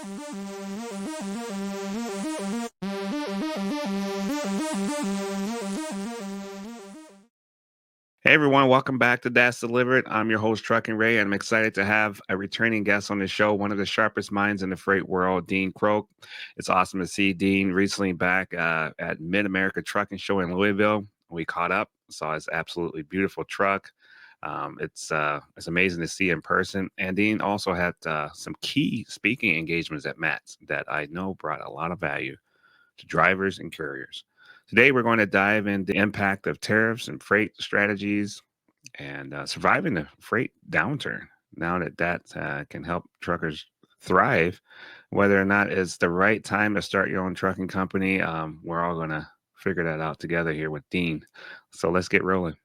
Hey everyone, welcome back to That's Delivered. I'm your host, Trucking Ray, and I'm excited to have a returning guest on the show, one of the sharpest minds in the freight world, Dean Croke. It's awesome to see Dean recently back at Mid-America Trucking Show in Louisville. We caught up, saw his absolutely beautiful truck. It's amazing to see in person. And Dean also had some key speaking engagements at MATS that I know brought a lot of value to drivers and couriers. Today, we're going to dive into the impact of tariffs and freight strategies and surviving the freight downturn. Now that can help truckers thrive, whether or not it's the right time to start your own trucking company, we're all going to figure that out together here with Dean. So let's get rolling.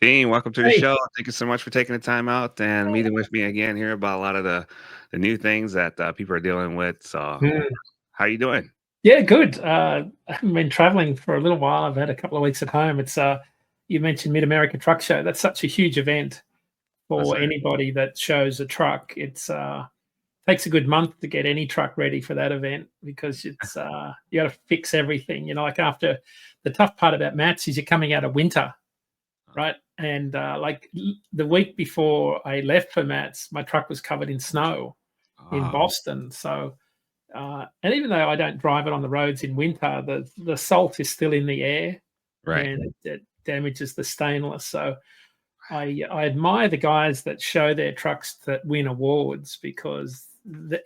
Dean, welcome to the Hey, show. Thank you so much for taking the time out and meeting with me again here about a lot of the new things that people are dealing with. So, how you doing? yeah, good. I haven't been traveling for a little while. I've had a couple of weeks at home. It's You mentioned Mid America Truck Show. That's such a huge event That's for right. anybody that shows a truck. It's takes a good month to get any truck ready for that event because it's you got to fix everything. Like after the tough part about mats is you're coming out of winter, right? And the week before I left for mats, my truck was covered in snow in Oh, Boston. So and even though I don't drive it on the roads in winter, the salt is still in the air right. and it damages the stainless. So I admire the guys that show their trucks that win awards because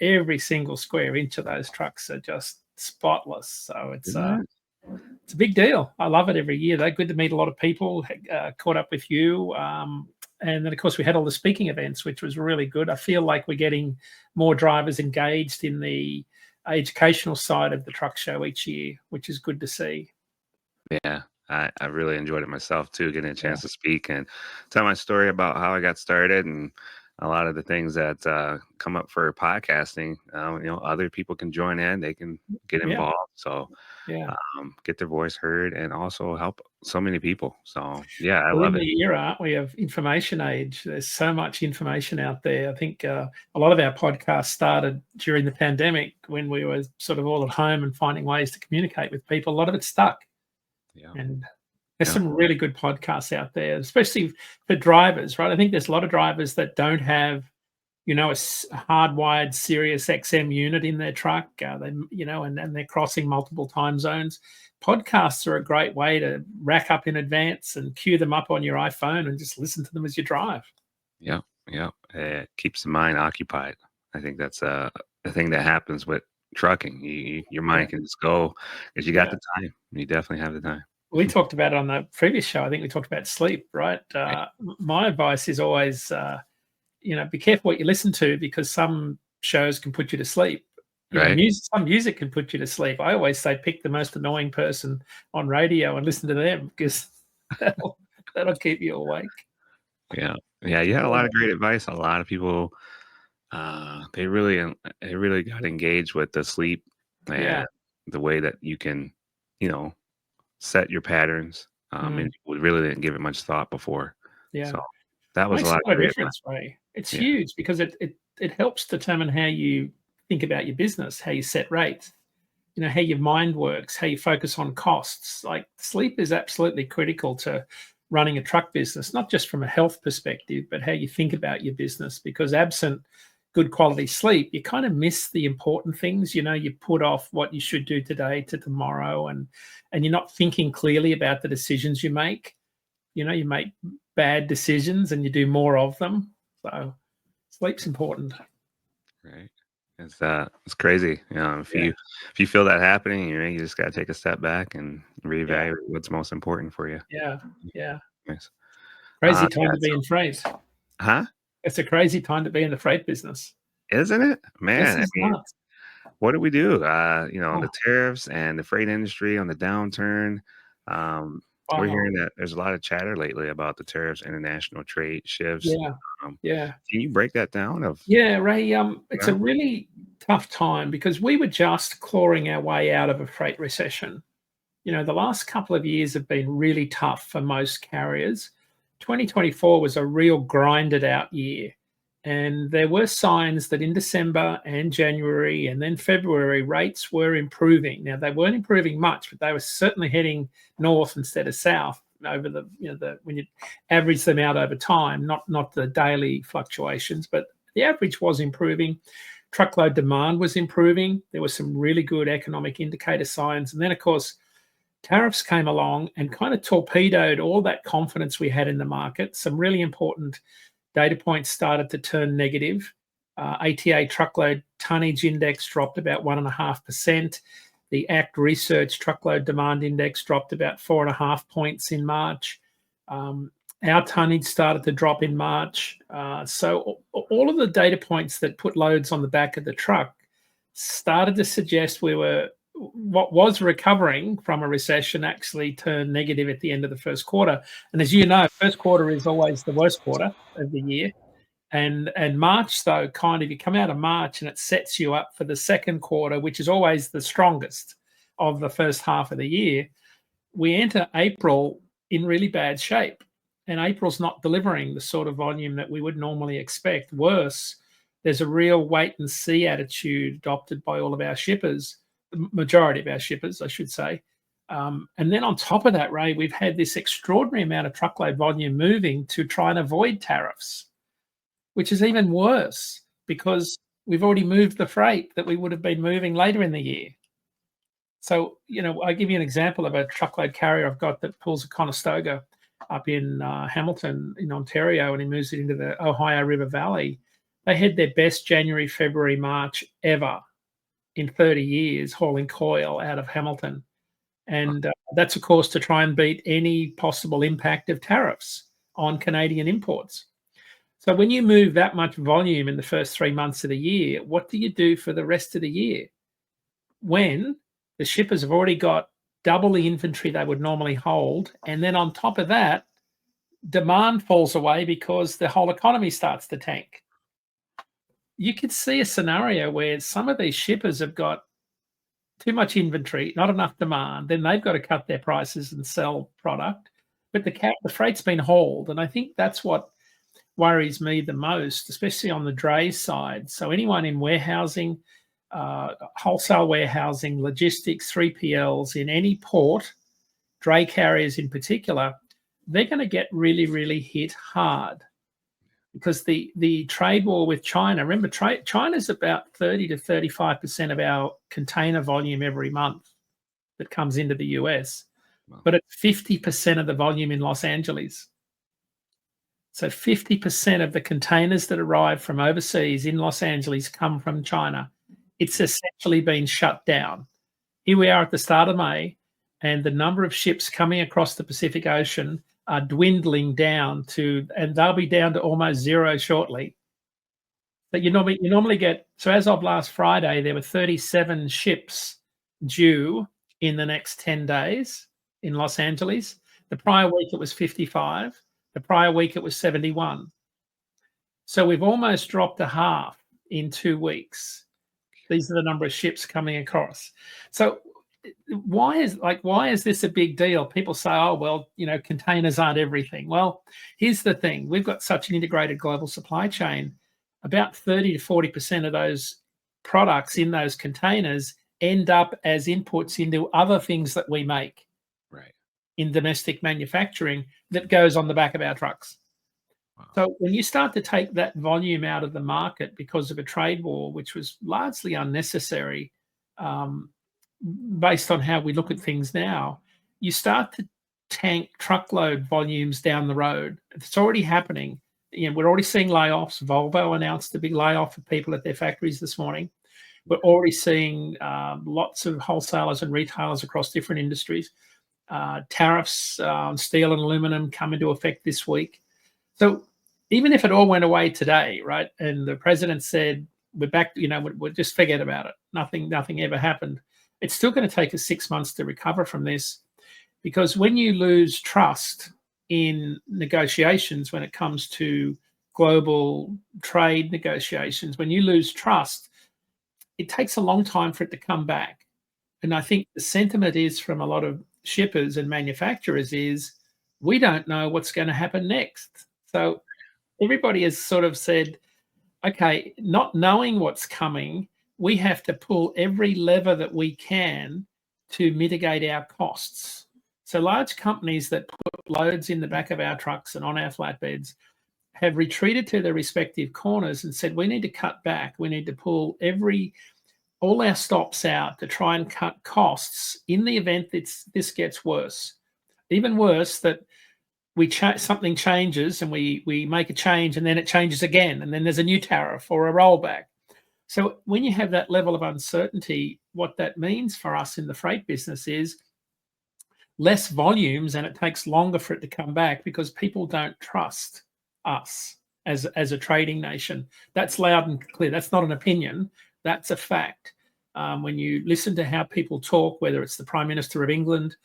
every single square inch of those trucks are just spotless. So Isn't it? it's a big deal. I love it every year. They're good to meet a lot of people. Caught up with you. And then, of course, we had all the speaking events, which was really good. I feel like we're getting more drivers engaged in the educational side of the truck show each year, which is good to see. Yeah, I really enjoyed it myself too, getting a Yeah. chance to speak and tell my story about how I got started and a lot of the things that come up for podcasting. Other people can join in, they can get Yeah. involved. So Yeah. get their voice heard and also help so many people. So yeah, I Well, in love it. the era, aren't we, of information age, there's so much information out there. I think a lot of our podcasts started during the pandemic when we were sort of all at home and finding ways to communicate with people. A lot of it stuck. Yeah, And there's yeah, some really good podcasts out there, especially for drivers, right? I think there's a lot of drivers that don't have, a hardwired Sirius XM unit in their truck. And they're crossing multiple time zones. Podcasts are a great way to rack up in advance and queue them up on your iPhone and just listen to them as you drive. yeah, yeah. It keeps the mind occupied. I think that's a thing that happens with trucking. Your Yeah, mind can just go because you got yeah. the time. You definitely have the time. We talked about it on the previous show. I think we talked about sleep, right? My advice is always, be careful what you listen to because some shows can put you to sleep. Right? Some music can put you to sleep. I always say pick the most annoying person on radio and listen to them because that'll that'll keep you awake. Yeah. Yeah, you had a lot of great advice. A lot of people, they really got engaged with the sleep Yeah. and the way that you can, you know, set your patterns. Mm, And we really didn't give it much thought before. yeah. So that was a Makes lot a of lot of great advice. difference, Ray. It's Yeah. huge because it helps determine how you think about your business, how you set rates, how your mind works, how you focus on costs. Like sleep is absolutely critical to running a truck business, not just from a health perspective, but how you think about your business. Because absent good quality sleep, you kind of miss the important things. You put off what you should do today to tomorrow, and you're not thinking clearly about the decisions you make. You make bad decisions and you do more of them. So sleep's important. Right. It's crazy. Yeah. If you feel that happening, you just gotta take a step back and Yeah. reevaluate what's most important for you. Yeah. Yeah. Yes. Crazy Yeah, time to be in freight. huh? It's a crazy time to be in the freight business. Isn't it? This Man, I is mean, nuts. what do we do? The Oh, tariffs and the freight industry on the downturn. We're wow. hearing that there's a lot of chatter lately about the tariffs, international trade shifts. Yeah. Um, Yeah. can you break that down? Yeah, Ray, it's a Well, really tough time because we were just clawing our way out of a freight recession. The last couple of years have been really tough for most carriers. 2024 was a real grinded out year. And there were signs that in December and January and then February, rates were improving. Now, they weren't improving much, but they were certainly heading north instead of south over when you average them out over time, not the daily fluctuations, but the average was improving. Truckload demand was improving. There were some really good economic indicator signs. And then, of course, tariffs came along and kind of torpedoed all that confidence we had in the market. Some really important data points started to turn negative. ATA truckload tonnage index dropped about 1.5%. The ACT Research truckload demand index dropped about 4.5 points in March. Our tonnage started to drop in March. So all of the data points that put loads on the back of the truck started to suggest what was recovering from a recession actually turned negative at the end of the first quarter. And as you know, first quarter is always the worst quarter of the year. And March, though, kind of, you come out of March and it sets you up for the second quarter, which is always the strongest of the first half of the year. We enter April in really bad shape, and April's not delivering the sort of volume that we would normally expect. Worse, there's a real wait and see attitude adopted by all of our shippers, the majority of our shippers, I should say. And then on top of that, Ray, we've had this extraordinary amount of truckload volume moving to try and avoid tariffs, which is even worse because we've already moved the freight that we would have been moving later in the year. So, I give you an example of a truckload carrier I've got that pulls a Conestoga up in Hamilton in Ontario, and he moves it into the Ohio River Valley. They had their best January, February, March ever in 30 years hauling coil out of Hamilton. And that's, of course, to try and beat any possible impact of tariffs on Canadian imports. So when you move that much volume in the first 3 months of the year, what do you do for the rest of the year? When the shippers have already got double the inventory they would normally hold, and then on top of that, demand falls away because the whole economy starts to tank. You could see a scenario where some of these shippers have got too much inventory, not enough demand, then they've got to cut their prices and sell product, but the freight's been hauled. And I think that's what worries me the most, especially on the dray side. So anyone in warehousing, wholesale warehousing, logistics, 3PLs in any port, dray carriers in particular, they're going to get really, really hit hard because the trade war with China, remember, China's about 30 to 35% of our container volume every month that comes into the US, but it's 50% of the volume in Los Angeles. So 50% of the containers that arrive from overseas in Los Angeles come from China. It's essentially been shut down. Here we are at the start of May, and the number of ships coming across the Pacific Ocean are dwindling down and they'll be down to almost zero shortly. But you normally get, so as of last Friday, there were 37 ships due in the next 10 days in Los Angeles. The prior week it was 55. The prior week it was 71. So we've almost dropped a half in 2 weeks. These are the number of ships coming across. So why is this a big deal? People say, oh, well, containers aren't everything. Well, here's the thing. We've got such an integrated global supply chain. About 30 to 40% of those products in those containers end up as inputs into other things that we make in domestic manufacturing that goes on the back of our trucks. Wow. So when you start to take that volume out of the market because of a trade war, which was largely unnecessary, based on how we look at things now, you start to tank truckload volumes down the road. It's already happening. We're already seeing layoffs. Volvo announced a big layoff of people at their factories this morning. We're already seeing lots of wholesalers and retailers across different industries. Tariffs on steel and aluminum come into effect this week. So even if it all went away today, right, and the president said, we're back, we'll just forget about it. Nothing ever happened. It's still going to take us 6 months to recover from this, because when you lose trust in negotiations, when it comes to global trade negotiations, when you lose trust, it takes a long time for it to come back. And I think the sentiment is from a lot of shippers and manufacturers is we don't know what's going to happen next. So everybody has sort of said, okay, not knowing what's coming, we have to pull every lever that we can to mitigate our costs. So large companies that put loads in the back of our trucks and on our flatbeds have retreated to their respective corners and said, we need to cut back. We need to pull all our stops out to try and cut costs in the event that this gets worse. Even worse, that something changes and we make a change and then it changes again, and then there's a new tariff or a rollback. So when you have that level of uncertainty, what that means for us in the freight business is less volumes, and it takes longer for it to come back because people don't trust us as a trading nation. That's loud and clear. That's not an opinion. That's a fact. When you listen to how people talk, whether it's the Prime Minister of England,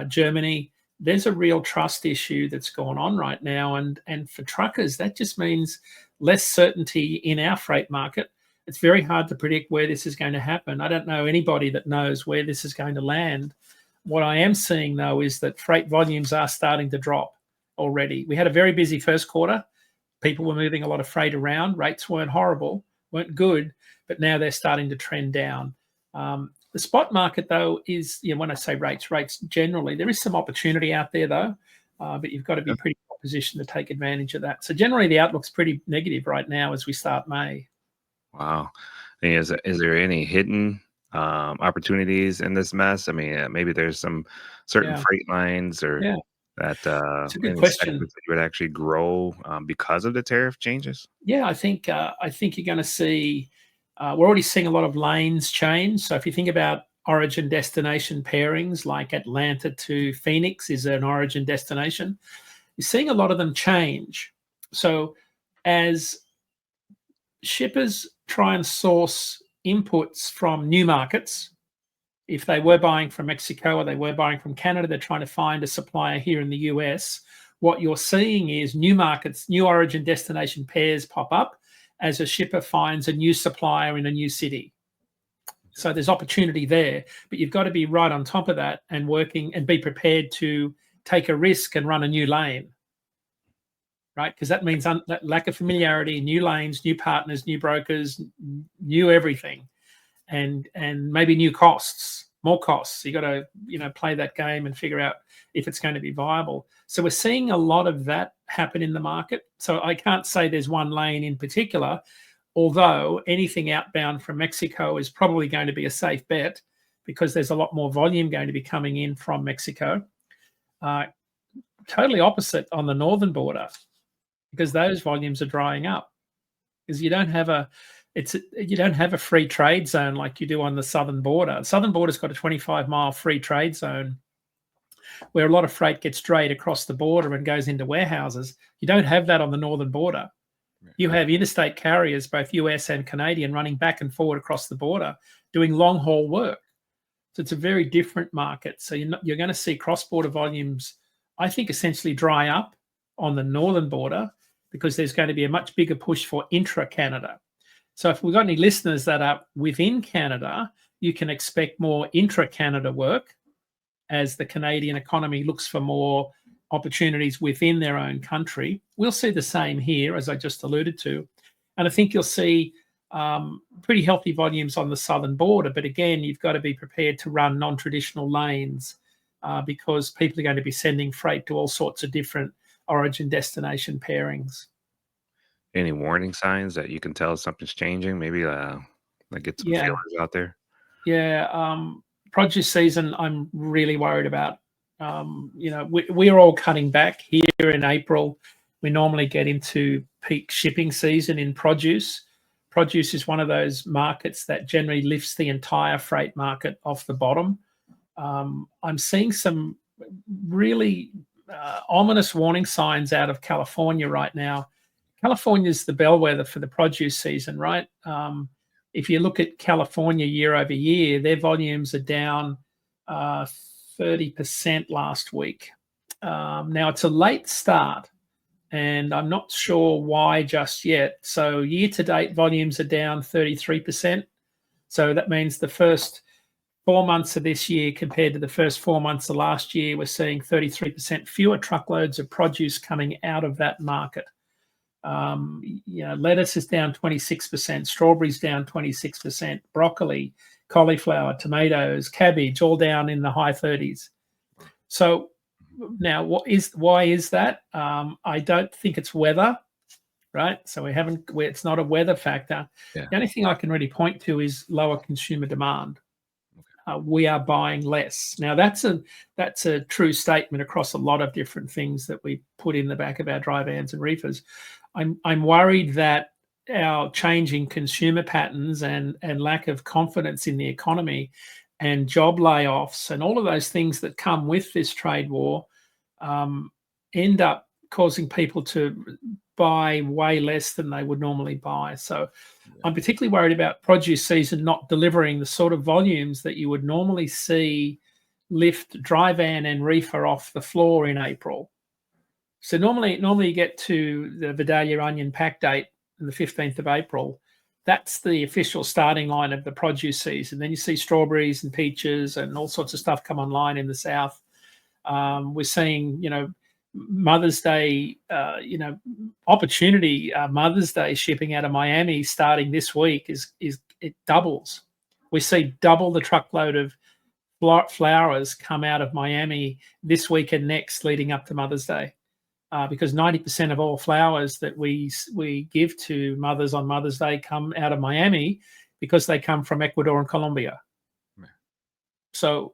Germany, there's a real trust issue that's going on right now. And for truckers, that just means less certainty in our freight market. It's very hard to predict where this is going to happen. I don't know anybody that knows where this is going to land. What I am seeing, though, is that freight volumes are starting to drop already. We had a very busy first quarter. People were moving a lot of freight around. Rates weren't horrible, weren't good, but now they're starting to trend down. The spot market, though, is, when I say rates generally, there is some opportunity out there, though, but you've got to be pretty well positioned to take advantage of that. So generally, the outlook's pretty negative right now as we start May. Wow. Is there any hidden opportunities in this mess? I mean, maybe there's some certain freight lines or that It's a good any question. segments that you would actually grow because of the tariff changes? Yeah, I think you're going to see. We're already seeing a lot of lanes change. So if you think about origin destination pairings, like Atlanta to Phoenix is an origin destination, you're seeing a lot of them change. So as shippers try and source inputs from new markets, if they were buying from Mexico or they were buying from Canada, they're trying to find a supplier here in the US. What you're seeing is new markets, new origin destination pairs pop up as a shipper finds a new supplier in a new city. So there's opportunity there, but you've got to be right on top of that and working and be prepared to take a risk and run a new lane, right? Because that means that lack of familiarity, new lanes, new partners, new brokers, new everything, and maybe new costs, more costs. You got to play that game and figure out if it's going to be viable. So we're seeing a lot of that happen in the market. So I can't say there's one lane in particular, although anything outbound from Mexico is probably going to be a safe bet because there's a lot more volume going to be coming in from Mexico. Totally opposite on the northern border, because those volumes are drying up because you don't have a free trade zone like you do on the southern border. The southern border's got a 25-mile free trade zone where a lot of freight gets drayed across the border and goes into warehouses. You don't have that on the northern border. You have interstate carriers, both US and Canadian, running back and forward across the border, doing long haul work. So it's a very different market. So you're going to see cross-border volumes, I think, essentially dry up on the northern border because there's going to be a much bigger push for intra-Canada. So if we've got any listeners that are within Canada, you can expect more intra-Canada work as the Canadian economy looks for more opportunities within their own country. We'll see the same here, as I just alluded to. And I think you'll see pretty healthy volumes on the southern border. But again, you've got to be prepared to run non-traditional lanes because people are going to be sending freight to all sorts of different origin destination pairings. Any warning signs that you can tell something's changing? Maybe like get some feelers out there. Yeah. Produce season, I'm really worried about. We're all cutting back here in April. We normally get into peak shipping season in produce. Produce is one of those markets that generally lifts the entire freight market off the bottom. I'm seeing some really ominous warning signs out of California right now. California is the bellwether for the produce season, right? If you look at California year over year, their volumes are down 30% last week. Now, it's a late start, and I'm not sure why just yet. So year-to-date volumes are down 33%. So that means the first 4 months of this year compared to the first 4 months of last year, we're seeing 33% fewer truckloads of produce coming out of that market. Lettuce is down 26%, strawberries down 26%, broccoli, cauliflower, tomatoes, cabbage, all down in the high 30s. So now, why is that? I don't think it's weather, right? So it's not a weather factor. Yeah. The only thing I can really point to is lower consumer demand. We are buying less. Now, that's a true statement across a lot of different things that we put in the back of our dry vans and reefers. I'm worried that our changing consumer patterns and lack of confidence in the economy and job layoffs and all of those things that come with this trade war end up causing people to buy way less than they would normally buy. So I'm particularly worried about produce season not delivering the sort of volumes that you would normally see lift dry van and reefer off the floor in April. So normally you get to the Vidalia onion pack date on the 15th of April. That's the official starting line of the produce season. Then you see strawberries and peaches and all sorts of stuff come online in the south. We're seeing, Mother's Day, opportunity Mother's Day shipping out of Miami starting this week it doubles. We see double the truckload of flowers come out of Miami this week and next leading up to Mother's Day, because 90% of all flowers that we give to mothers on Mother's Day come out of Miami because they come from Ecuador and Colombia. So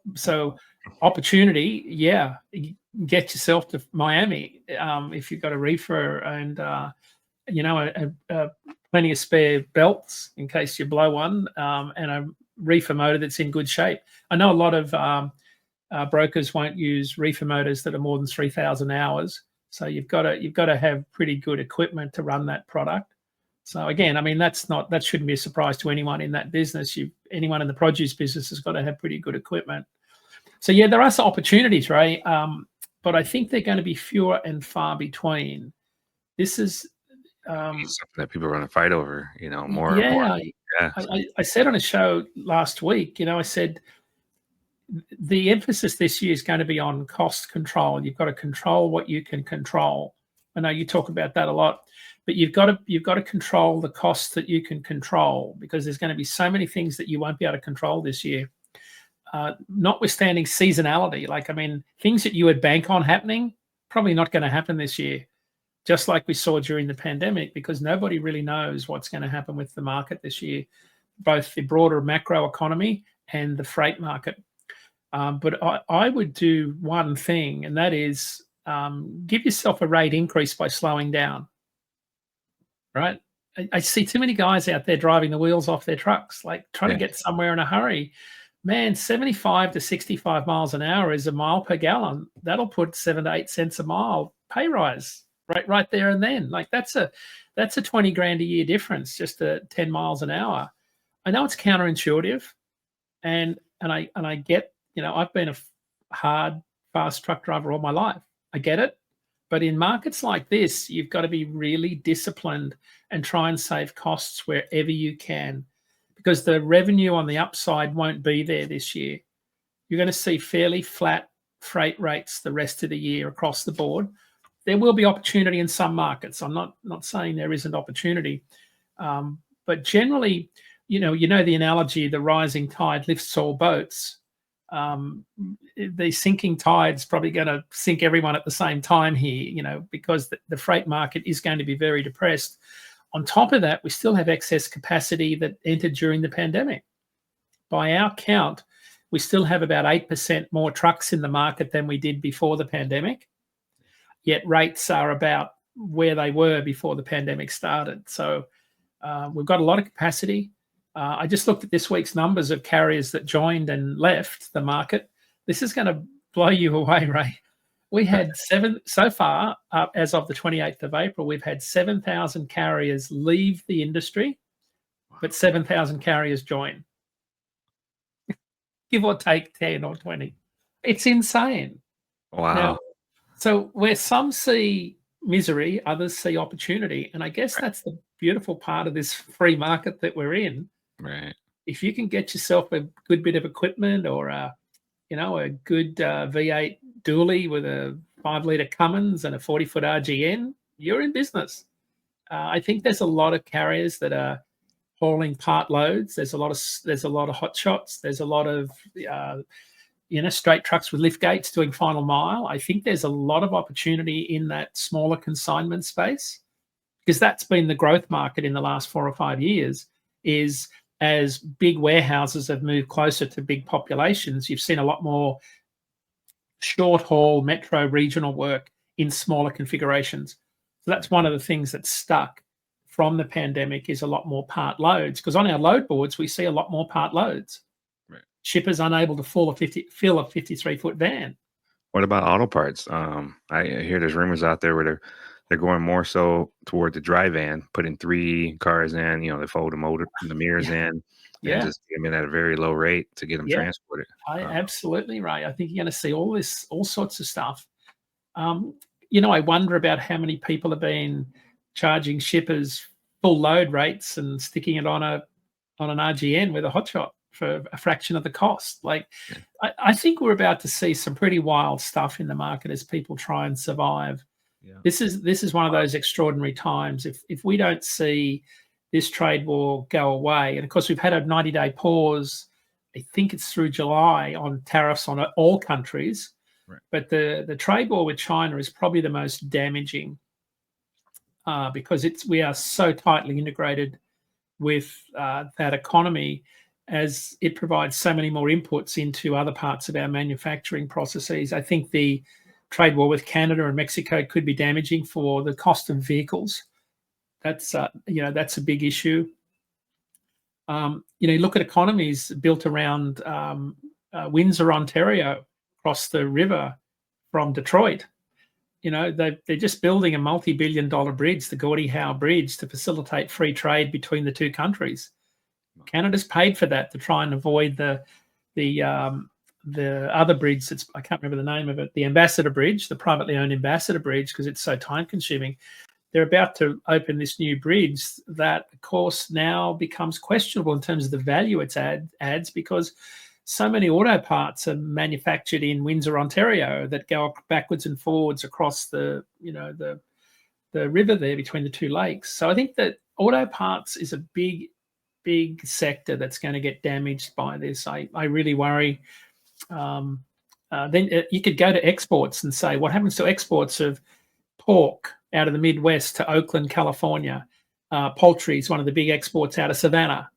opportunity, yeah. Get yourself to Miami if you've got a reefer and plenty of spare belts in case you blow one, and a reefer motor that's in good shape. I know a lot of brokers won't use reefer motors that are more than 3,000 hours, so you've got to have pretty good equipment to run that product. So again, I mean that shouldn't be a surprise to anyone in that business. Anyone in the produce business has got to have pretty good equipment. So yeah, there are some opportunities, Ray. But I think they're going to be fewer and far between. This is something that people are going to fight over, more. Yeah, and more. Yeah. I said on a show last week, I said the emphasis this year is going to be on cost control. You've got to control what you can control. I know you talk about that a lot, but you've got to control the costs that you can control, because there's going to be so many things that you won't be able to control this year. Notwithstanding seasonality, things that you would bank on happening, probably not going to happen this year, just like we saw during the pandemic, because nobody really knows what's going to happen with the market this year, both the broader macro economy and the freight market. But I would do one thing, and that is give yourself a rate increase by slowing down, right? I see too many guys out there driving the wheels off their trucks, trying to get somewhere in a hurry. Man, 75 to 65 miles an hour is a mile per gallon. That'll put 7 to 8 cents a mile pay rise right there and then. That's a 20 grand a year difference, just 10 miles an hour. I know it's counterintuitive, and I get, I've been a hard, fast truck driver all my life. I get it. But in markets like this, you've got to be really disciplined and try and save costs wherever you can, because the revenue on the upside won't be there this year. You're going to see fairly flat freight rates the rest of the year across the board. There will be opportunity in some markets. I'm not saying there isn't opportunity. But generally, the analogy, the rising tide lifts all boats. The sinking tide's probably going to sink everyone at the same time here, because the freight market is going to be very depressed. On top of that, we still have excess capacity that entered during the pandemic. By our count, we still have about 8% more trucks in the market than we did before the pandemic, yet rates are about where they were before the pandemic started. So we've got a lot of capacity. I just looked at this week's numbers of carriers that joined and left the market. This is going to blow you away, Ray. We had so far, as of the 28th of April, we've had 7,000 carriers leave the industry, but 7,000 carriers join. Give or take 10 or 20. It's insane. Wow. Now, so where some see misery, others see opportunity. And I guess that's the beautiful part of this free market that we're in. Right. if you can get yourself a good bit of equipment or a good V8 dually with a 5-liter Cummins and a 40-foot RGN, you're in business. I think there's a lot of carriers that are hauling part loads. There's a lot of hot shots. There's a lot of straight trucks with lift gates doing final mile. I think there's a lot of opportunity in that smaller consignment space, because that's been the growth market in the last 4 or 5 years. Is as big warehouses have moved closer to big populations, you've seen a lot more short haul metro regional work in smaller configurations. So that's one of the things that's stuck from the pandemic, is a lot more part loads, because on our load boards we see a lot more part loads. Right. Shippers unable to fill a 53-foot van. What about auto parts? I hear there's rumors out there where they're going more so toward the dry van, putting 3 cars in. They fold the mirrors in, and just get them in at a very low rate to get them transported. Absolutely right. I think you're going to see all sorts of stuff. I wonder about how many people have been charging shippers full load rates and sticking it on an RGN with a hotshot for a fraction of the cost. I think we're about to see some pretty wild stuff in the market as people try and survive. Yeah. This is one of those extraordinary times. If we don't see this trade war go away, and of course we've had a 90-day pause, I think it's through July, on tariffs on all countries. Right. But the trade war with China is probably the most damaging, because we are so tightly integrated with that economy, as it provides so many more inputs into other parts of our manufacturing processes. I think the trade war with Canada and Mexico could be damaging for the cost of vehicles. That's a big issue. Look at economies built around Windsor, Ontario, across the river from Detroit. They're just building a multi-billion-dollar bridge, the Gordie Howe Bridge, to facilitate free trade between the two countries. Canada's paid for that to try and avoid the other bridge I can't remember the name of it, the Ambassador Bridge, the privately owned Ambassador Bridge, because it's so time-consuming. They're about to open this new bridge that, of course, now becomes questionable in terms of the value it adds, because so many auto parts are manufactured in Windsor, Ontario, that go backwards and forwards across the river there between the two lakes. So I think that auto parts is a big sector that's going to get damaged by this. I really worry. Then you could go to exports and say, what happens to exports of pork out of the Midwest to Oakland, California? Poultry is one of the big exports out of Savannah.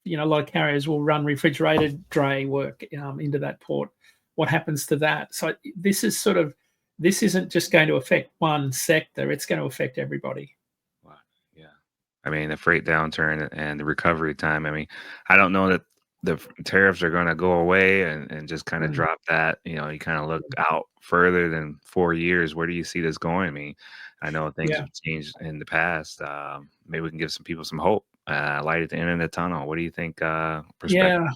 A lot of carriers will run refrigerated dray work into that port. What happens to that? So this isn't just going to affect one sector. It's going to affect everybody. Wow. Yeah. I mean, the freight downturn and the recovery time. I mean, I don't know that the tariffs are going to go away and just kind of drop that. You kind of look out further than 4 years. Where do you see this going? I mean, I know things have changed in the past. Maybe we can give some people some hope. Light at the end of the tunnel. What do you think? Yeah,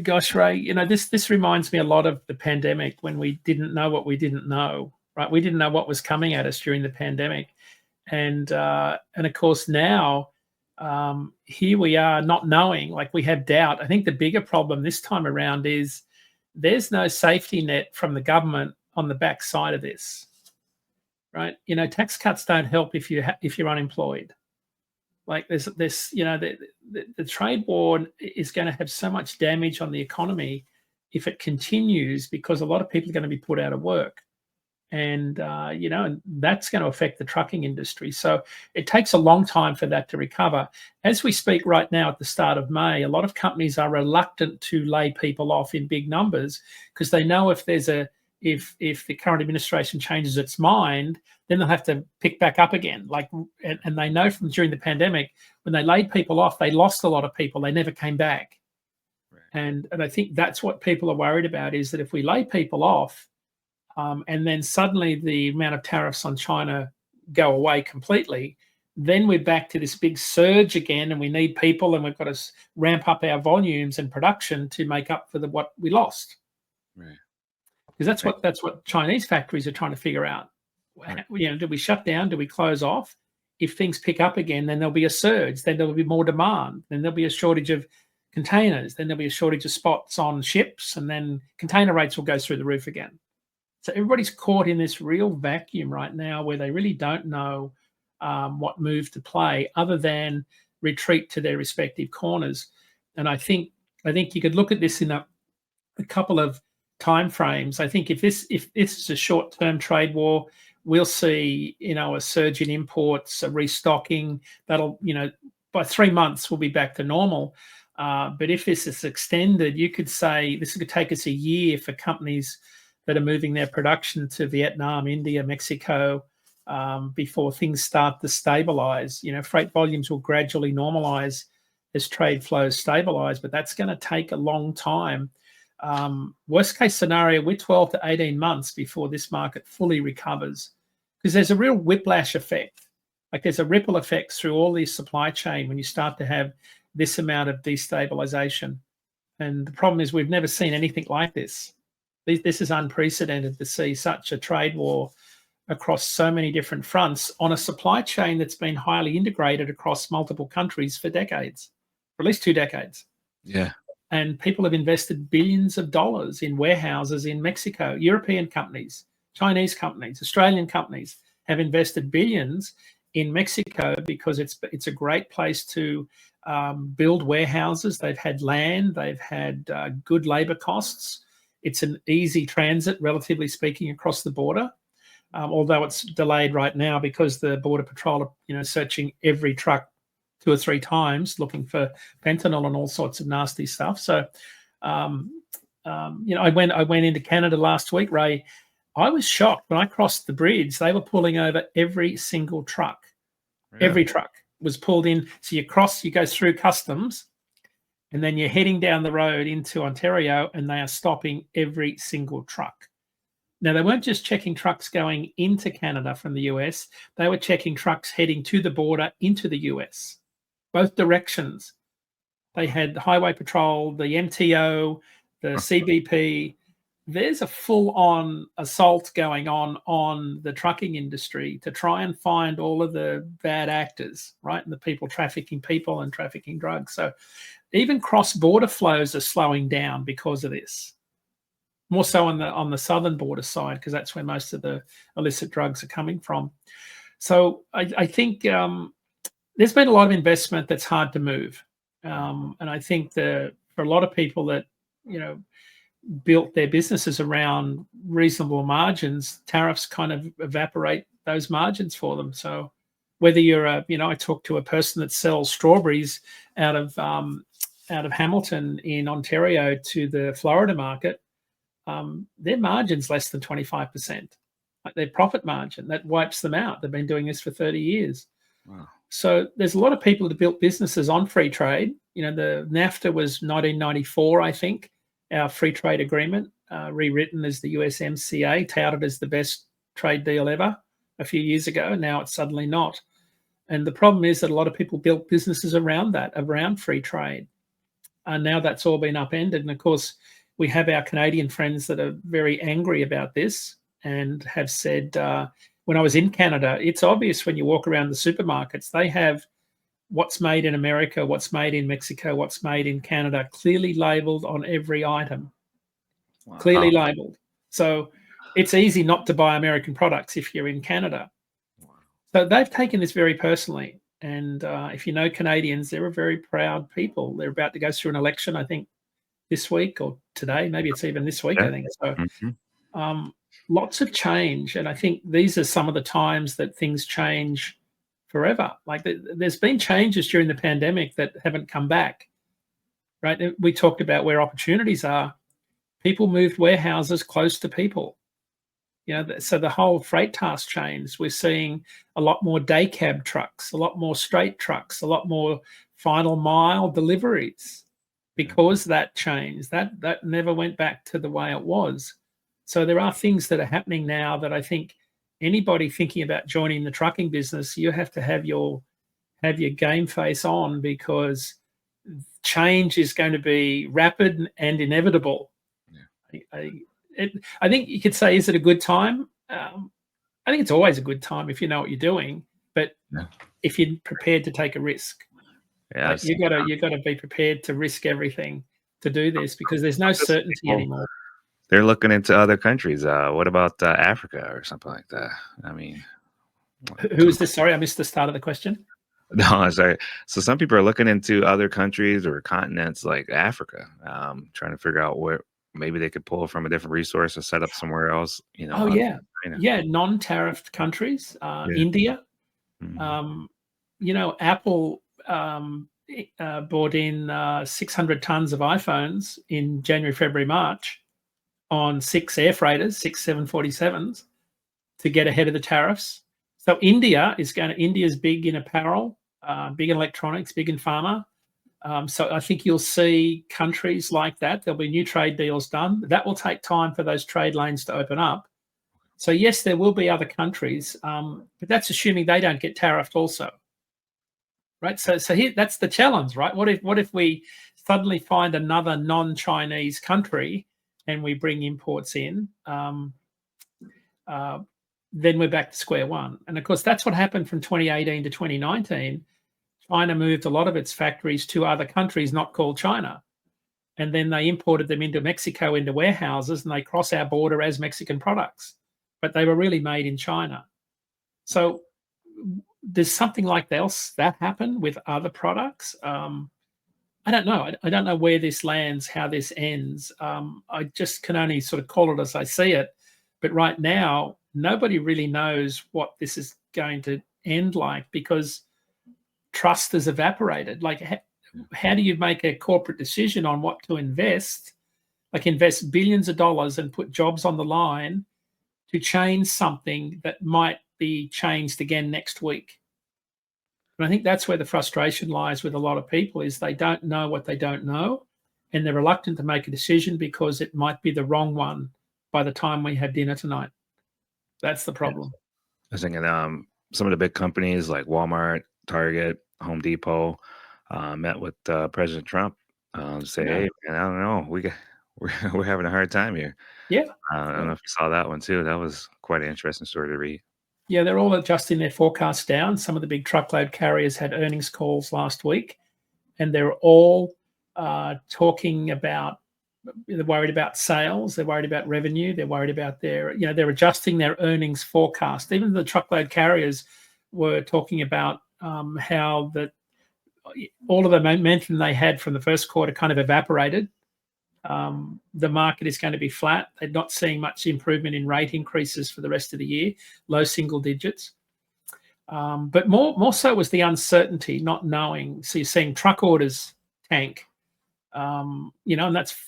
gosh, Ray. This reminds me a lot of the pandemic, when we didn't know what we didn't know. Right, we didn't know what was coming at us during the pandemic, and of course now here we are not knowing. Like, we have doubt. I think the bigger problem this time around is there's no safety net from the government on the backside of this. Right, tax cuts don't help if you're unemployed. Like, there's this, the trade war is going to have so much damage on the economy if it continues, because a lot of people are going to be put out of work, and and that's going to affect the trucking industry. So it takes a long time for that to recover. As we speak right now, at the start of May, a lot of companies are reluctant to lay people off in big numbers, because they know if the current administration changes its mind, then they'll have to pick back up again. And they know from during the pandemic, when they laid people off, they lost a lot of people. They never came back. Right. And I think that's what people are worried about, is that if we lay people off, and then suddenly the amount of tariffs on China go away completely, then we're back to this big surge again, and we need people, and we've got to ramp up our volumes and production to make up for what we lost. Right. Because that's what Chinese factories are trying to figure out. Right. Do we shut down? Do we close off? If things pick up again, then there'll be a surge. Then there'll be more demand. Then there'll be a shortage of containers. Then there'll be a shortage of spots on ships, and then container rates will go through the roof again. So everybody's caught in this real vacuum right now where they really don't know what move to play other than retreat to their respective corners. And I think you could look at this in a couple of time frames. I think if this is a short-term trade war, we'll see, a surge in imports, a restocking. That'll, by 3 months we'll be back to normal. But if this is extended, you could say this could take us a year for companies that are moving their production to Vietnam, India, Mexico, before things start to stabilize. Freight volumes will gradually normalize as trade flows stabilize, but that's going to take a long time. Worst case scenario, we're 12 to 18 months before this market fully recovers, because there's a real whiplash effect. Like there's a ripple effect through all these supply chain when you start to have this amount of destabilization. And the problem is we've never seen anything like this. This is unprecedented to see such a trade war across so many different fronts on a supply chain that's been highly integrated across multiple countries for decades, for at least 2 decades. Yeah. And people have invested billions of dollars in warehouses in Mexico. European companies, Chinese companies, Australian companies have invested billions in Mexico because it's a great place to build warehouses. They've had land, they've had good labor costs. It's an easy transit, relatively speaking, across the border, although it's delayed right now because the Border Patrol are, searching every truck 2 or 3 times looking for fentanyl and all sorts of nasty stuff. So, I went into Canada last week, Ray. I was shocked when I crossed the bridge. They were pulling over every single truck. Really? Every truck was pulled in. So you go through customs, and then you're heading down the road into Ontario, and they are stopping every single truck. Now, they weren't just checking trucks going into Canada from the US. They were checking trucks heading to the border into the US, both directions. They had the Highway Patrol, the MTO, the CBP. There's a full-on assault going on the trucking industry to try and find all of the bad actors, right? And the people trafficking people and trafficking drugs. So even cross-border flows are slowing down because of this. More so on the southern border side, because that's where most of the illicit drugs are coming from. So I think there's been a lot of investment that's hard to move. And I think for a lot of people that, built their businesses around reasonable margins, tariffs kind of evaporate those margins for them. So whether you're I talked to a person that sells strawberries out of Hamilton in Ontario to the Florida market, their margin's less than 25%. Like their profit margin, that wipes them out. They've been doing this for 30 years. Wow. So there's a lot of people that built businesses on free trade. The NAFTA was 1994, I think, our free trade agreement, rewritten as the USMCA, touted as the best trade deal ever a few years ago. Now it's suddenly not. And the problem is that a lot of people built businesses around free trade. And now that's all been upended. And of course, we have our Canadian friends that are very angry about this and have said, when I was in Canada, it's obvious when you walk around the supermarkets, they have what's made in America, what's made in Mexico, what's made in Canada, clearly labeled on every item. Wow. Clearly labeled. So it's easy not to buy American products if you're in Canada. Wow. So they've taken this very personally. And if you know Canadians, they're a very proud people. They're about to go through an election, I think, this week or today. Maybe it's even this week, I think. So lots of change. And I think these are some of the times that things change forever. Like there's been changes during the pandemic that haven't come back, right? We talked about where opportunities are. People moved warehouses close to people. So the whole freight task changed. We're seeing a lot more day cab trucks, a lot more straight trucks, a lot more final mile deliveries because that changed. That never went back to the way it was. So there are things that are happening now that I think anybody thinking about joining the trucking business, you have to have your game face on, because change is going to be rapid and inevitable. Yeah. I think you could say, is it a good time? I think it's always a good time if you know what you're doing, but if you're prepared to take a risk. Yeah, Like you gotta be prepared to risk everything to do this because there's no just certainty people, anymore. they're looking into other countries. What about Africa or something like that? I mean, Who is this? Sorry, I missed the start of the question. no, I'm sorry. So some people are looking into other countries or continents like Africa, trying to figure out where maybe they could pull from a different resource or set up somewhere else, Oh, other yeah. than China. Yeah, non-tariffed countries, Yeah. India. Mhm. Um, Apple, brought in, 600 tons of iPhones in January, February, March on 6 air freighters, 6 747s to get ahead of the tariffs. So India's big in apparel, big in electronics, big in pharma. So I think you'll see countries like that. There'll be new trade deals done. That will take time for those trade lanes to open up. So yes, there will be other countries, but that's assuming they don't get tariffed also, right? So here that's the challenge, right? What if we suddenly find another non-Chinese country and we bring imports in? Uh, then we're back to square one. And of course, that's what happened from 2018 to 2019. China moved a lot of its factories to other countries not called China. And then they imported them into Mexico into warehouses and they cross our border as Mexican products, but they were really made in China. So there's something like that happen with other products. I don't know. I don't know where this lands, how this ends. I just can only sort of call it as I see it. But right now, nobody really knows what this is going to end like because trust has evaporated. Like, how do you make a corporate decision on what to invest? Like, invest billions of dollars and put jobs on the line to change something that might be changed again next week. And I think that's where the frustration lies with a lot of people is they don't know what they don't know, and they're reluctant to make a decision because it might be the wrong one by the time we have dinner tonight. That's the Yeah. problem. I was thinking some of the big companies like Walmart, Target, Home Depot met with President Trump to say, Yeah. "Hey, man, I don't know, we're having a hard time here." Yeah. I don't Yeah. know if you saw that one too. That was quite an interesting story to read. Yeah, they're all adjusting their forecasts down. Some of the big truckload carriers had earnings calls last week, and they're all talking about they're worried about sales, they're worried about revenue, they're worried about they're adjusting their earnings forecast. Even the truckload carriers were talking about how that all of the momentum they had from the first quarter kind of evaporated. The market is going to be flat. They're not seeing much improvement in rate increases for the rest of the year, low single digits. But more so was the uncertainty, not knowing. So you're seeing truck orders tank, and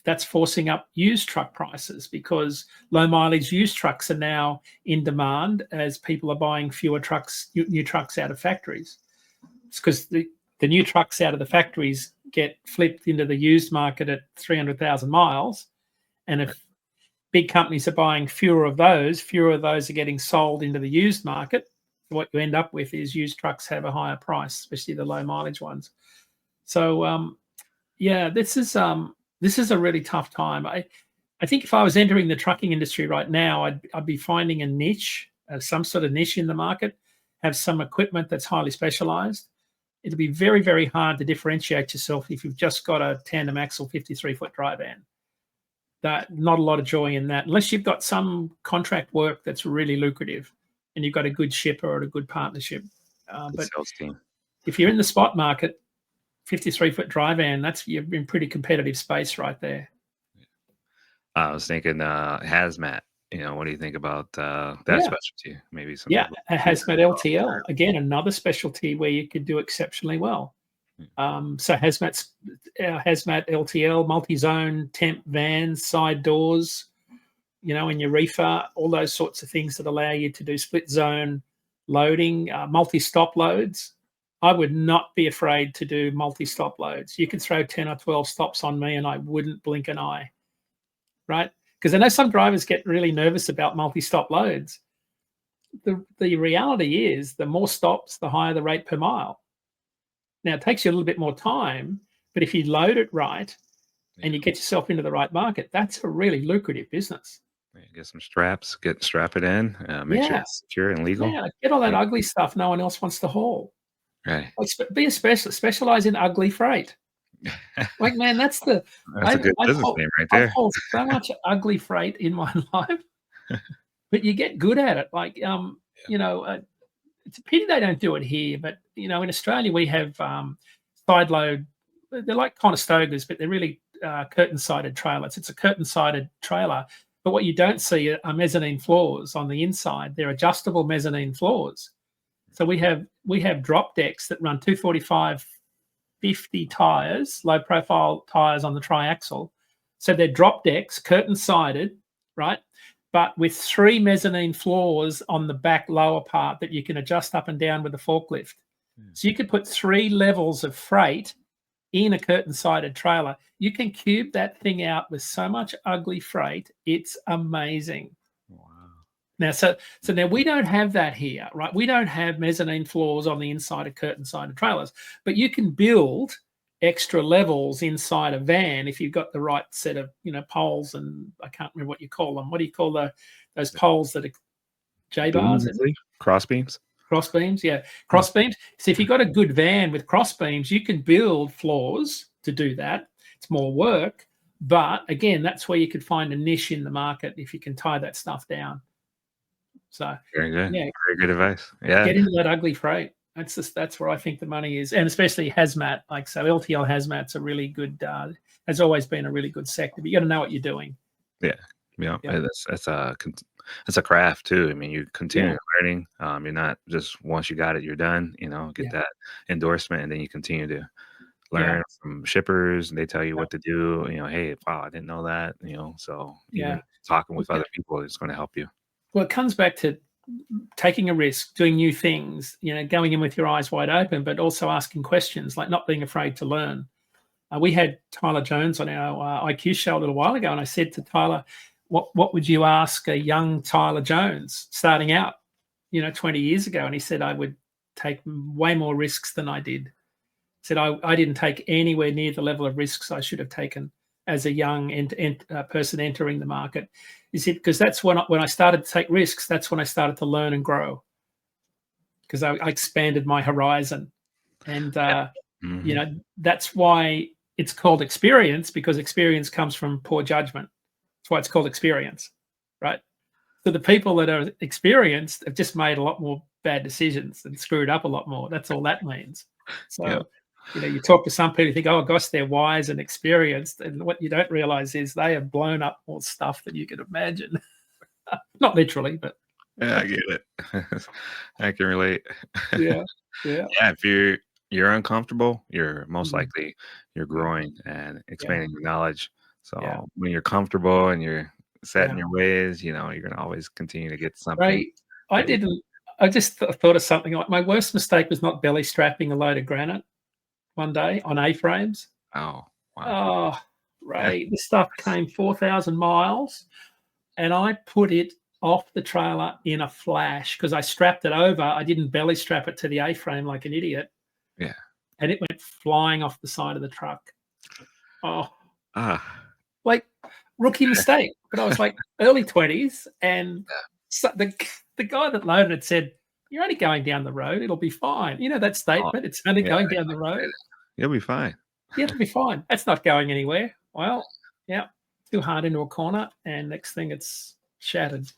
that's forcing up used truck prices because low mileage used trucks are now in demand as people are buying fewer trucks, new trucks out of factories. It's because the new trucks out of the factories get flipped into the used market at 300,000 miles, and if big companies are buying fewer of those are getting sold into the used market. What you end up with is used trucks have a higher price, especially the low mileage ones. So yeah, this is a really tough time. I think if I was entering the trucking industry right now, I'd be finding a niche, some sort of niche in the market, have some equipment that's highly specialized. It'll be very, very hard to differentiate yourself if you've just got a tandem axle 53-foot dry van. That not a lot of joy in that, unless you've got some contract work that's really lucrative and you've got a good shipper or a good partnership. Good But sales team. if you're in the spot market, 53-foot dry van, you're in pretty competitive space right there. I was thinking hazmat. What do you think about that Yeah. specialty? Maybe some Yeah. people. A hazmat LTL, again, another specialty where you could do exceptionally well. So hazmat LTL, multi-zone temp vans, side doors, in your reefer, all those sorts of things that allow you to do split zone loading, multi-stop loads. I would not be afraid to do multi-stop loads. You could throw 10 or 12 stops on me and I wouldn't blink an eye, right? Because I know some drivers get really nervous about multi-stop loads. The reality is the more stops, the higher the rate per mile. Now, it takes you a little bit more time, but if you load it right and you get yourself into the right market, that's a really lucrative business. Yeah, get some straps, strap it in, make sure Yeah. it's secure and legal. Yeah. Get all that Yeah. ugly stuff no one else wants to haul. Right. Like, be a specialist, specialize in ugly freight. Like, man, that's the That's a good business name right I've there. hauled so much ugly freight in my life, but you get good at it. Like, you know, it's a pity they don't do it here, but, you know, in Australia, we have, side load. They're like Conestogas, but they're really, curtain-sided trailers. It's a curtain-sided trailer, but what you don't see are mezzanine floors on the inside. They're adjustable mezzanine floors. So we have drop decks that run 245 50 tires, low profile tires on the triaxle. So they're drop decks, curtain sided, right? But with 3 mezzanine floors on the back lower part that you can adjust up and down with the forklift. So you could put 3 levels of freight in a curtain sided trailer. You can cube that thing out with so much ugly freight. It's amazing. Wow. Now, so now we don't have that here, right? We don't have mezzanine floors on the inside of curtain-sided trailers, but you can build extra levels inside a van if you've got the right set of, you know, poles, and I can't remember what you call them. What do you call those poles that are J-bars? Beams, cross beams. Cross beams, yeah, cross beams. So if you've got a good van with cross beams, you can build floors to do that. It's more work, but again, that's where you could find a niche in the market if you can tie that stuff down. So Very good. yeah, Very good advice. Yeah. get into that ugly freight. That's where I think the money is, and especially hazmat. Like, so LTL hazmat's a really good. Has always been a really good sector, but you got to know what you're doing. Yeah. Yeah. That's a craft too. I mean, you continue Yeah. learning. You're not just once you got it, you're done. You know, get Yeah. that endorsement, and then you continue to Yeah. learn from shippers, and they tell you Yeah. what to do. You know, hey, wow, I didn't know that. You know, so even Yeah. talking with Yeah. other people is going to help you. Well, it comes back to taking a risk, doing new things, you know, going in with your eyes wide open, but also asking questions, like not being afraid to learn. We had Tyler Jones on our IQ show a little while ago, and I said to Tyler, what would you ask a young Tyler Jones starting out, you know, 20 years ago? And he said, I would take way more risks than I did. He said, I didn't take anywhere near the level of risks I should have taken as a young person entering the market. He said, because that's when I started to take risks, that's when I started to learn and grow, because I expanded my horizon. And, you know, that's why it's called experience, because experience comes from poor judgment. That's why it's called experience, right? So the people that are experienced have just made a lot more bad decisions and screwed up a lot more. That's all that means. So, Yeah. you know, you talk to some people, you think, oh gosh, they're wise and experienced. And what you don't realize is they have blown up more stuff than you can imagine. Not literally, but Yeah, I get it. I can relate. yeah. Yeah. Yeah, if you're uncomfortable, you're most Mhm. likely you're Yeah. growing and Yeah. expanding your knowledge. Yeah. So when you're comfortable and you're set in Yeah. your ways, you know, you're gonna always continue to get something Right. I that you didn't, I just thought of something like my worst mistake was not belly strapping a load of granite one day on A-frames. oh, wow. Oh, Ray, this stuff came 4,000 miles, and I put it off the trailer in a flash because I strapped it over. I didn't belly strap it to the A-frame like an idiot, Yeah. and it went flying off the side of the truck. Oh, Ah. like rookie mistake. But I was like early 20s, and so the guy that loaded it said, "You're only going down the road. It'll be fine." You know that Oh, statement, "It's only yeah, going down the road." you'll be fine. Yeah, it'll be fine. That's not going anywhere. Well, yeah, too hard into a corner, and next thing it's shattered.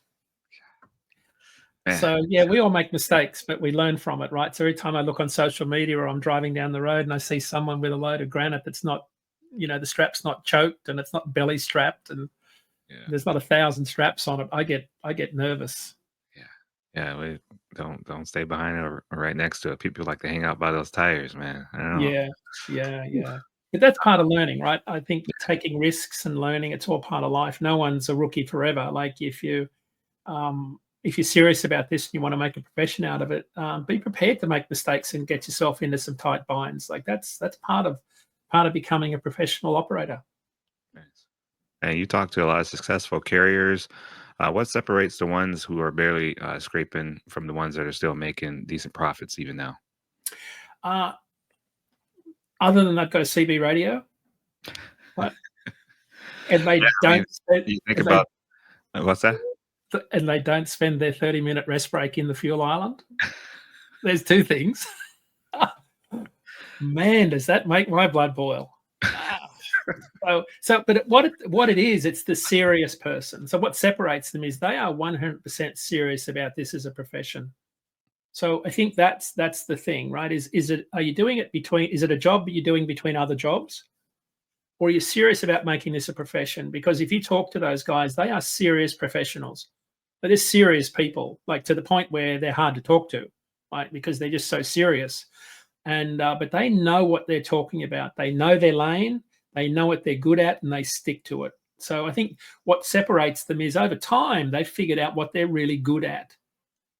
Man. So yeah, we all make mistakes, but we learn from it, right? So every time I look on social media or I'm driving down the road and I see someone with a load of granite that's not, you know, the strap's not choked and it's not belly strapped and Yeah. there's not 1,000 straps on it, I get nervous. Yeah. Yeah, we don't stay behind it or right next to it. People like to hang out by those tires, man. I don't know. Yeah, yeah. But that's part of learning, right? I think taking risks and learning, it's all part of life. No one's a rookie forever. Like if you're serious about this and you want to make a profession out of it, be prepared to make mistakes and get yourself into some tight binds. Like that's part of becoming a professional operator. Nice. And you talk to a lot of successful carriers. What separates the ones who are barely scraping from the ones that are still making decent profits even now? Uh, Other than they've got a CB radio, right? And they Yeah, I mean, don't spend, you think and they about what's that? and they don't spend their 30-minute rest break in the fuel island. There's two things. Man, does that make my blood boil? Ah. But what it is, it's the serious person. So what separates them is they are 100% serious about this as a profession. So I think that's the thing, right? Are you doing it between? Is it a job that you're doing between other jobs, or are you serious about making this a profession? Because if you talk to those guys, they are serious professionals. But they're serious people, like to the point where they're hard to talk to, right? Because they're just so serious. And but they know what they're talking about. They know their lane. They know what they're good at, and they stick to it. So I think what separates them is over time they've figured out what they're really good at,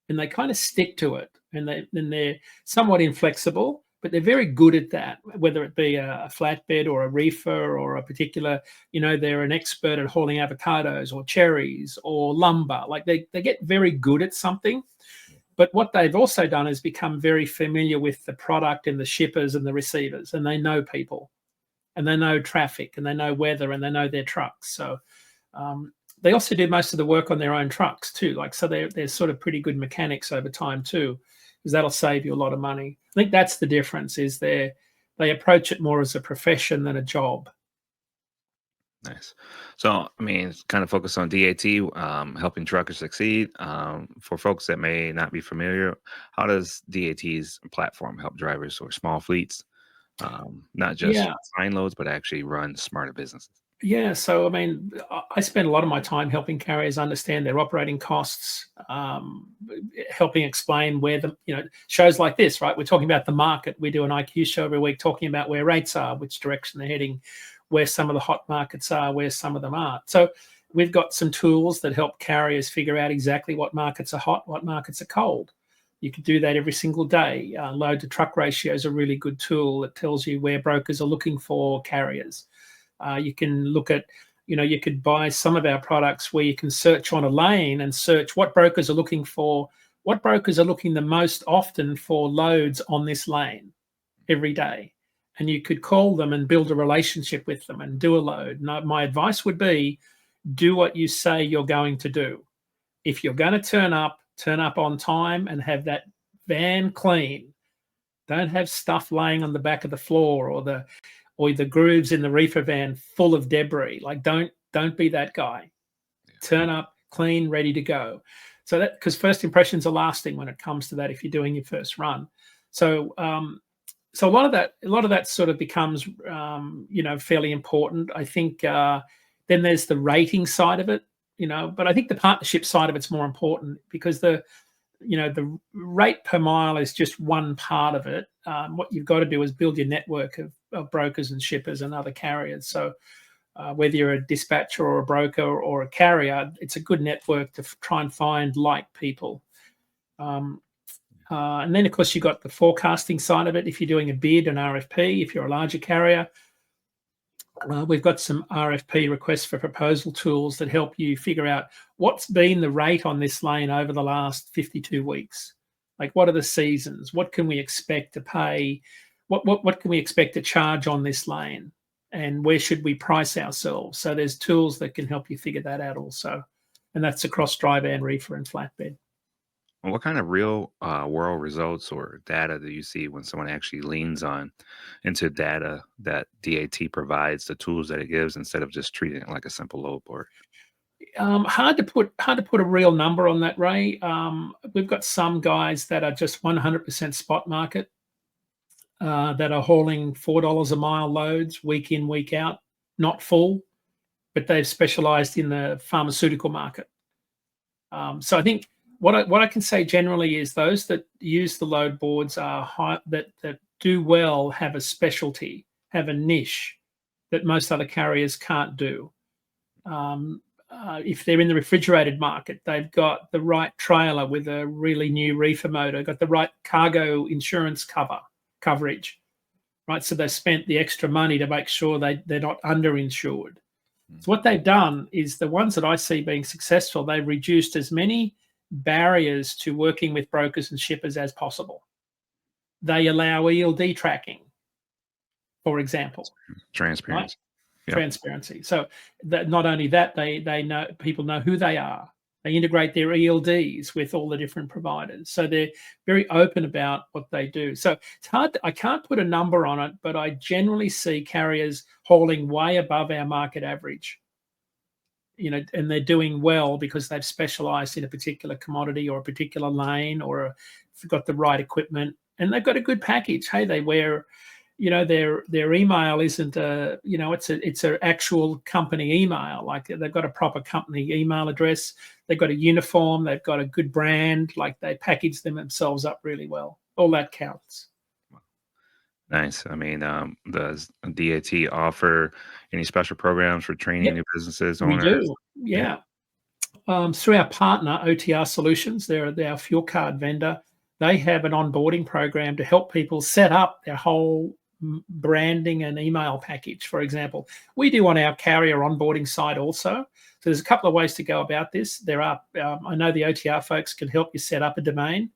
and they kind of stick to it. And they're somewhat inflexible, but they're very good at that. Whether it be a flatbed or a reefer or a particular, they're an expert at hauling avocados or cherries or lumber. Like they get very good at something. But what they've also done is become very familiar with the product and the shippers and the receivers, and they know people, and they know traffic, and they know weather, and they know their trucks. So they also do most of the work on their own trucks too. Like, so they're sort of pretty good mechanics over time too, because that'll save you a lot of money. I think that's the difference, is they approach it more as a profession than a job. Nice. So, I mean, it's kind of focused on DAT, helping truckers succeed. For folks that may not be familiar, how does DAT's platform help drivers or small fleets, not just Yeah. sign loads, but actually run smarter businesses? Yeah, so I mean, I spend a lot of my time helping carriers understand their operating costs, helping explain where shows like this, right? We're talking about the market. We do an IQ show every week talking about where rates are, which direction they're heading, where some of the hot markets are, where some of them aren't. So we've got some tools that help carriers figure out exactly what markets are hot, what markets are cold. You can do that every single day. Load to truck ratio is a really good tool that tells you where brokers are looking for carriers. You can look at, you could buy some of our products where you can search on a lane and search what brokers are looking for, what brokers are looking the most often for loads on this lane every day. And you could call them and build a relationship with them and do a load. Now, my advice would be, do what you say you're going to do. If you're going to turn up on time and have that van clean. Don't have stuff laying on the back of the floor or the grooves in the reefer van full of debris. Like, don't be that guy. Turn up clean, ready to go. So that, because first impressions are lasting when it comes to that, if you're doing your first run. So so a lot of that sort of becomes fairly important. I think then there's the rating side of it, but I think the partnership side of it's more important, because the rate per mile is just one part of it. What you've got to do is build your network of brokers and shippers and other carriers. So whether you're a dispatcher or a broker or a carrier, it's a good network to try and find like people. And then, of course, you've got the forecasting side of it. If you're doing a bid, an RFP, if you're a larger carrier, we've got some RFP, requests for proposal tools, that help you figure out what's been the rate on this lane over the last 52 weeks. Like, what are the seasons? What can we expect to pay? What can we expect to charge on this lane? And where should we price ourselves? So there's tools that can help you figure that out also. And that's across dry van, reefer, and flatbed. And what kind of real world results or data do you see when someone actually leans on into data that DAT provides, the tools that it gives, instead of just treating it like a simple load board? Hard to put a real number on that, Ray. We've got some guys that are just 100% spot market, that are hauling $4 a mile loads week in, week out, not full, but they've specialized in the pharmaceutical market. So I think what I can say generally is those that use the load boards are high, that do well, have a specialty, have a niche that most other carriers can't do. If they're in the refrigerated market, they've got the right trailer with a really new reefer motor, got the right cargo insurance coverage, right? So they've spent the extra money to make sure they're not underinsured. So what they've done is, the ones that I see being successful, they've reduced as many barriers to working with brokers and shippers as possible. They allow ELD tracking, for example. Transparency. Right? Yep. Transparency. So that not only that, they know, people know who they are. They integrate their ELDs with all the different providers. So they're very open about what they do. So it's hard, I can't put a number on it, but I generally see carriers hauling way above our market average. And they're doing well because they've specialized in a particular commodity or a particular lane, or they've got the right equipment and they've got a good package. Hey, they wear, their email isn't it's an actual company email. Like, they've got a proper company email address. They've got a uniform. They've got a good brand. Like, they package themselves up really well. All that counts. Nice. I mean, does DAT offer any special programs for training Yep, new businesses we owners? do. Yeah. Through our partner, OTR Solutions, they're our fuel card vendor. They have an onboarding program to help people set up their whole branding and email package, for example. We do on our carrier onboarding side also. So there's a couple of ways to go about this. There are, I know the OTR folks can help you set up a domain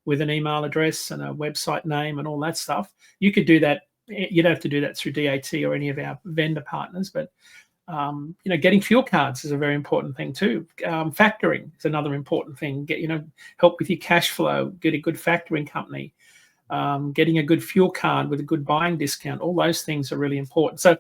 with an email address and a website name and all that stuff. You could do that. You don't have to do that through DAT or any of our vendor partners, but getting fuel cards is a very important thing too. Factoring is another important thing. Help with your cash flow, get a good factoring company, getting a good fuel card with a good buying discount. All those things are really important. So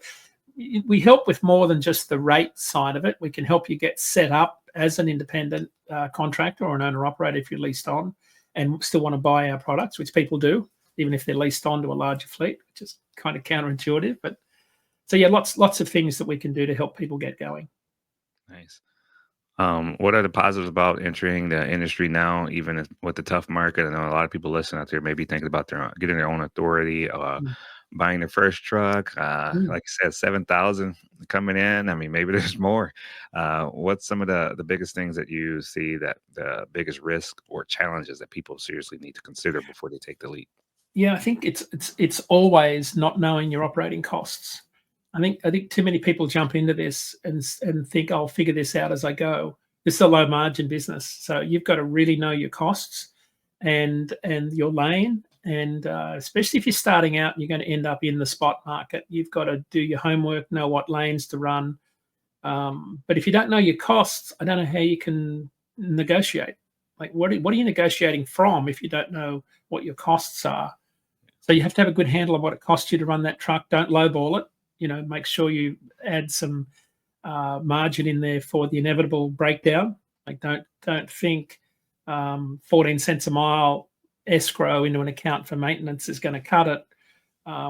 we help with more than just the rate side of it. We can help you get set up as an independent contractor or an owner operator if you're leased on and still want to buy our products, which people do, even if they're leased on to a larger fleet, which is kind of counterintuitive. But so yeah, lots of things that we can do to help people get going. Nice. What are the positives about entering the industry now, even with the tough market? I know a lot of people listening out there may be thinking about getting their own authority, buying their first truck. Like you said, 7,000 coming in. I mean, maybe there's more. What's some of the biggest things that you see, that the biggest risk or challenges that people seriously need to consider before they take the leap? Yeah, I think it's always not knowing your operating costs. I think too many people jump into this and think I'll figure this out as I go. This is a low margin business, so you've got to really know your costs and your lane, and especially if you're starting out and you're going to end up in the spot market, you've got to do your homework, know what lanes to run. But if you don't know your costs, I don't know how you can negotiate. Like, what are you negotiating from if you don't know what your costs are? So you have to have a good handle on what it costs you to run that truck. Don't lowball it. Make sure you add some margin in there for the inevitable breakdown. Like, don't think 14 cents a mile escrow into an account for maintenance is going to cut it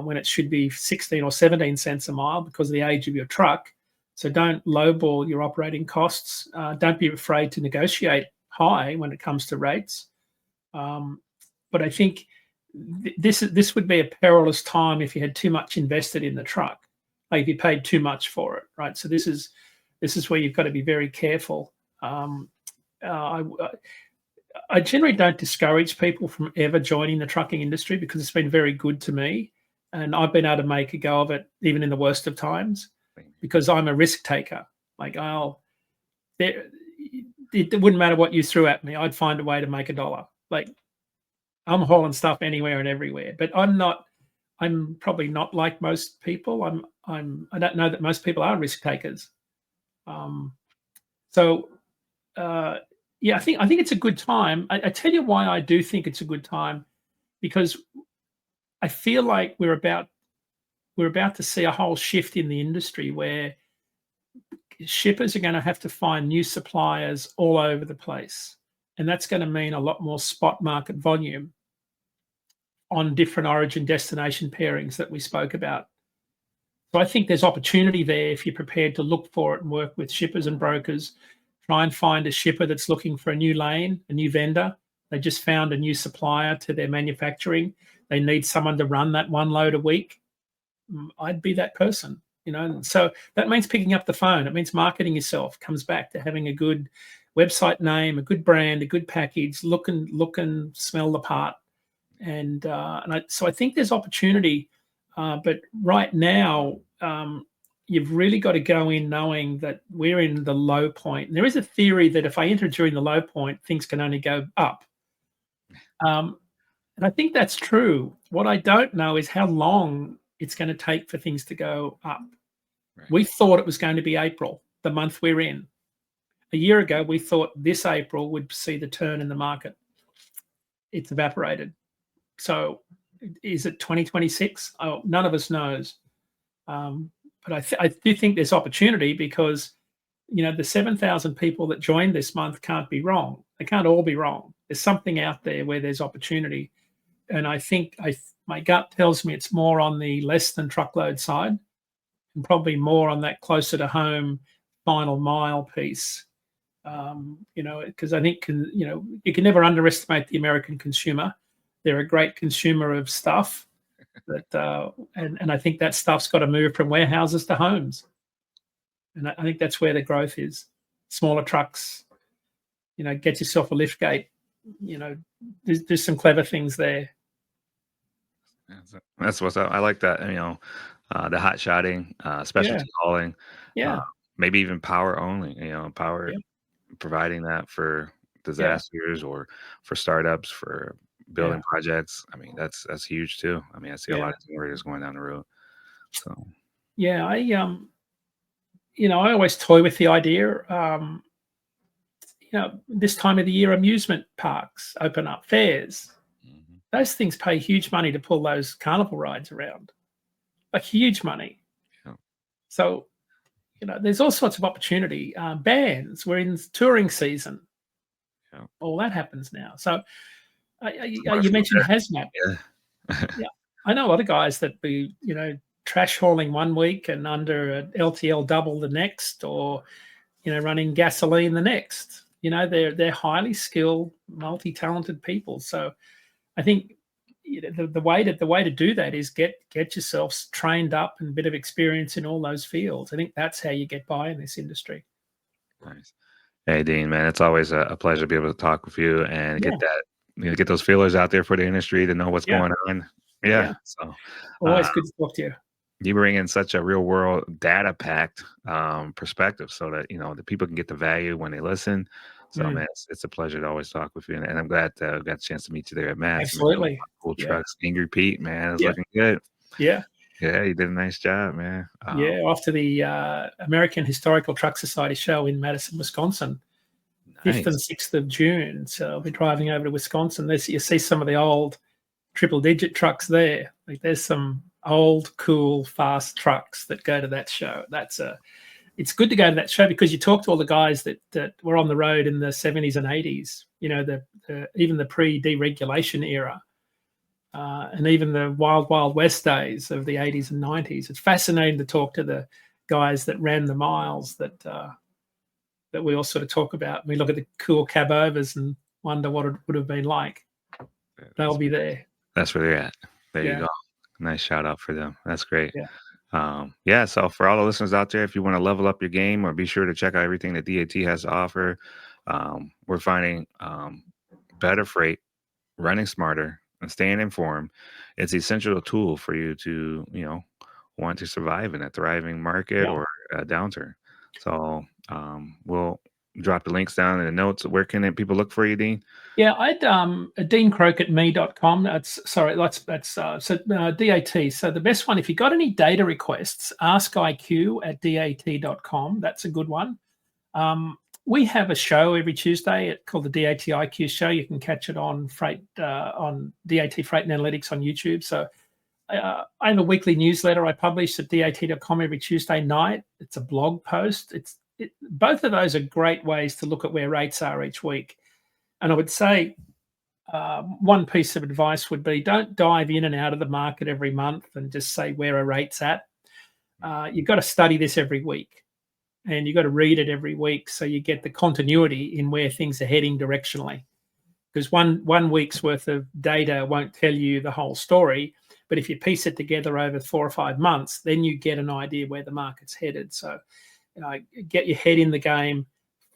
when it should be 16 or 17 cents a mile because of the age of your truck. So don't lowball your operating costs. Don't be afraid to negotiate high when it comes to rates. But I think this would be a perilous time if you had too much invested in the truck. Like, if you paid too much for it, right? So this is where you've got to be very careful. I generally don't discourage people from ever joining the trucking industry because it's been very good to me, and I've been able to make a go of it even in the worst of times because I'm a risk taker. Like, it wouldn't matter what you threw at me, I'd find a way to make $1. Like, I'm hauling stuff anywhere and everywhere, but I'm probably not like most people. I don't know that most people are risk takers. Yeah, I think it's a good time. I tell you why I do think it's a good time, because I feel like we're about to see a whole shift in the industry where shippers are going to have to find new suppliers all over the place, and that's going to mean a lot more spot market volume on different origin destination pairings that we spoke about. So I think there's opportunity there if you're prepared to look for it and work with shippers and brokers. Try and find a shipper that's looking for a new lane, a new vendor. They just found a new supplier to their manufacturing. They need someone to run that one load a week. I'd be that person, So that means picking up the phone. It means marketing yourself. Comes back to having a good website name, a good brand, a good package, look and smell the part. So I think there's opportunity, but right now you've really got to go in knowing that we're in the low point. And there is a theory that if I enter during the low point, things can only go up. And I think that's true. What I don't know is how long it's going to take for things to go up. Right. We thought it was going to be April, the month we're in. a year ago, we thought this April would see the turn in the market. It's evaporated. So is it 2026? Oh, none of us knows. But I do think there's opportunity because, the 7,000 people that joined this month can't be wrong. They can't all be wrong. There's something out there where there's opportunity. And I think my gut tells me it's more on the less than truckload side and probably more on that closer to home final mile piece. Because I think, you can never underestimate the American consumer. They're a great consumer of stuff. And I think that stuff's got to move from warehouses to homes. And I think that's where the growth is. Smaller trucks, get yourself a lift gate. There's some clever things there. That's what's up. I like that. The hot shotting, specialty hauling, Yeah. maybe even power only. Power Yeah. providing that for disasters or for startups, for building projects. I mean, that's huge too. I mean, I see a lot of generators going down the road. So yeah, I always toy with the idea. This time of the year, amusement parks open up, fairs. Those things pay huge money to pull those carnival rides around, like huge money. Yeah. So, there's all sorts of opportunity. Bands, we're in touring season. Yeah. All that happens now. So, you mentioned hazmat. Yeah. I know a lot of guys that be, trash hauling one week and under an LTL double the next, or, running gasoline the next. They're highly skilled, multi-talented people. So I think the way to do that is get yourself trained up and a bit of experience in all those fields. I think that's how you get by in this industry. Nice. Hey, Dean, man, it's always a pleasure to be able to talk with you and get that, get those feelers out there for the industry to know what's going on. Yeah. So always good to talk to you. You bring in such a real world data packed perspective so that, the people can get the value when they listen. So, man, it's a pleasure to always talk with you. And I'm glad I got a chance to meet you there at Matt's. Absolutely. Cool trucks. Angry Pete, man, it's looking good. Yeah. Yeah, you did a nice job, man. After the American Historical Truck Society show in Madison, Wisconsin, 5th and 6th of June. So I'll be driving over to Wisconsin. You see some of the old triple-digit trucks there. Like there's some old, cool, fast trucks that go to that show. It's good to go to that show because you talk to all the guys that were on the road in the 70s and 80s, even the pre-deregulation era, and even the wild, wild west days of the 80s and 90s. It's fascinating to talk to the guys that ran the miles that we all sort of talk about. We look at the cool cab overs and wonder what it would have been like. They'll be there. That's where they're at. There you go. Nice shout out for them. That's great. So for all the listeners out there, if you want to level up your game, or be sure to check out everything that DAT has to offer. We're finding better freight, running smarter, and staying informed. It's an essential tool for you to, want to survive in a thriving market or a downturn. So we'll drop the links down in the notes. Where can people look for you, Dean? Yeah, I'd Dean Croke at me.com. That's DAT. So the best one, if you got any data requests, askiq at dat.com. That's a good one. We have a show every Tuesday called the DAT IQ show. You can catch it on on DAT Freight and Analytics on YouTube. So I have a weekly newsletter I publish at dat.com every Tuesday night. It's a blog post. Both of those are great ways to look at where rates are each week. And I would say one piece of advice would be don't dive in and out of the market every month and just say where a rate's at. You've got to study this every week, and you've got to read it every week so you get the continuity in where things are heading directionally. Because one week's worth of data won't tell you the whole story, but if you piece it together over 4 or 5 months, then you get an idea where the market's headed. So get your head in the game,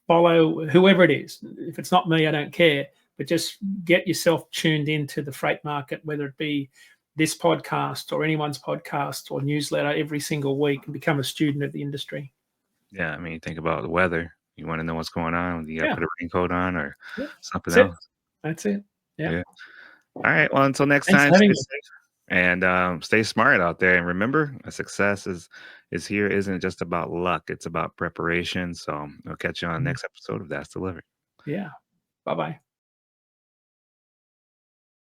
follow whoever it is. If it's not me, I don't care, but just get yourself tuned into the freight market, whether it be this podcast or anyone's podcast or newsletter every single week, and become a student of the industry. Yeah, I mean, think about the weather. You want to know what's going on, you got to put a raincoat on or something That's else. That's it. Yeah. All right. Well, until next Thanks time. for having me. And stay smart out there. And remember, a success is here isn't just about luck; it's about preparation. So I'll catch you on the Mm. next episode of That's Delivered. Yeah. Bye bye.